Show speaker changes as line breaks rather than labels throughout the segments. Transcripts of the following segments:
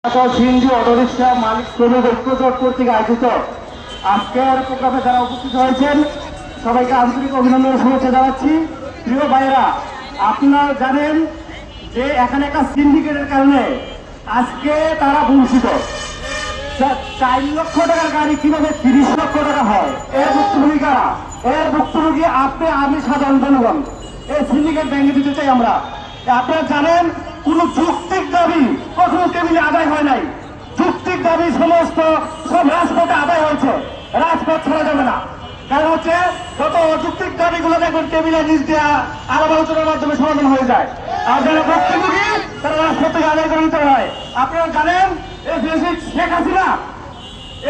CNG autorickshaw মালিক শ্রমিক ঐক্যজোট কর্তৃক আয়োজিত আজকের প্রোগ্রামে যারা উপস্থিত হয়েছেন সবাইকে আন্তরিক অভিনন্দন শুভেচ্ছা জানাচ্ছি। প্রিয় ভাইরা, আপনারা জানেন যে এখানে একটা সিন্ডিকেটের কারণে আজকে তারা বঞ্চিত। 4 লক্ষ টাকার গাড়ি কিভাবে 30 লক্ষ টাকা হয়, এর ভুক্তভোগী কারা? এর ভুক্তভোগী আপনি, আমি, সাধারণ জনগণ। এই সিন্ডিকেট ভেঙে দিতে চাই আমরা। আপনারা জানেন কোন যৌক্তিক দাবি কখনো টেবিলে আদায় হয় নাই। যৌক্তিক দাবি সমস্ত সব রাজপথে আদায় হয়েছে, রাজপথ ছাড়া যাবে না। কারণ হচ্ছে যত অযৌক্তিক দাবিগুলো দেখবেন টেবিলে নিজ দেওয়া আলাপ আলোচনার মাধ্যমে সমাধান হয়ে যায়, আর যারা ভুক্তভোগী তারা রাজপথ থেকে আদায় করে নিতে হয়। আপনারা জানেন এই শেখ হাসিনা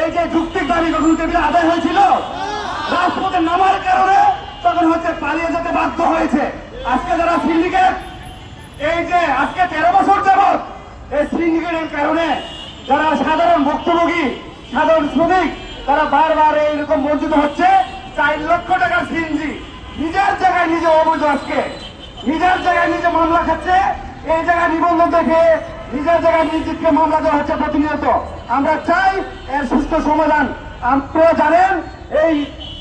এই যে যৌক্তিক দাবি যখন টেবিলে আদায় হয়েছিল, রাজপথে নামার কারণে তখন হচ্ছে পালিয়ে যেতে বাধ্য হয়েছে। আজকে যারা সিন্ডিকেট, এই যে আজকে 13 বছর যাবৎ এই সিন্ডিকেটের কারণে যারা সাধারণ ভুক্তভোগী, সাধারণ শ্রমিক, তারা বারবার এইরকম বঞ্চিত হচ্ছে। 4 লক্ষ টাকার সিএনজি নিজের জায়গায় নিজে অবৈধ, আজকে নিজের জায়গায় নিজে মামলা খাচ্ছে। এই জায়গায় নিবন্ধন দেখে নিজের জায়গায় নিজেকে মামলা দেওয়া হচ্ছে প্রতিনিয়ত। আমরা চাই এর সুস্থ সমাধান। আপনারা জানেন এই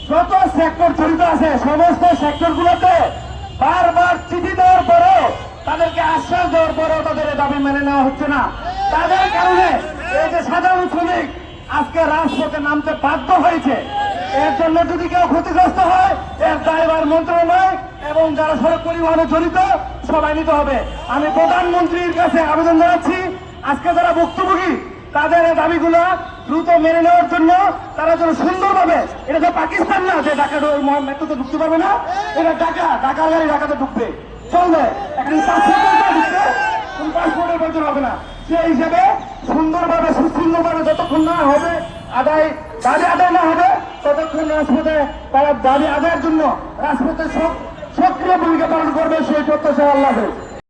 যত সেক্টর জড়িত আছে সমস্ত সেক্টর গুলোতে বারবার চিঠি দেওয়ার পরেও, তাদেরকে আশ্বাস দেওয়ার পরেও তাদের দাবি মেনে নেওয়া হচ্ছে না। তাদের কারণে এই যে সাধারণ শ্রমিক আজকে রাজপথে নামতে বাধ্য হয়েছে। এর জন্য যদি কেউ ক্ষতিগ্রস্ত হয়, এর দায়ভার মন্ত্রণালয় এবং যারা সড়ক পরিবহনে জড়িত সবাই নিতে হবে। আমি প্রধানমন্ত্রীর কাছে আবেদন জানাচ্ছি, আজকে যারা ভুক্তভোগী তাদের এই দাবিগুলো দ্রুত মেনে নেওয়ার জন্য তারা যেন সুন্দরভাবে, এটা তো পাকিস্তান না যে ঢাকা মেট্রোতে ঢুকতে পারবে না, এটা ঢাকার গাড়ি ঢাকাতে ঢুকবে, চলবে। এখন পাসপোর্টের প্রয়োজন হবে না। সেই হিসেবে সুন্দরভাবে সুশৃঙ্খলভাবে যতক্ষণ না হবে দাবি আদায় না হবে, ততক্ষণ রাজপথে তারা দাবি আদায়ের জন্য রাজপথে সক্রিয় ভূমিকা পালন করবে, সেই প্রত্যাশা। আল্লাহ হাফেজ।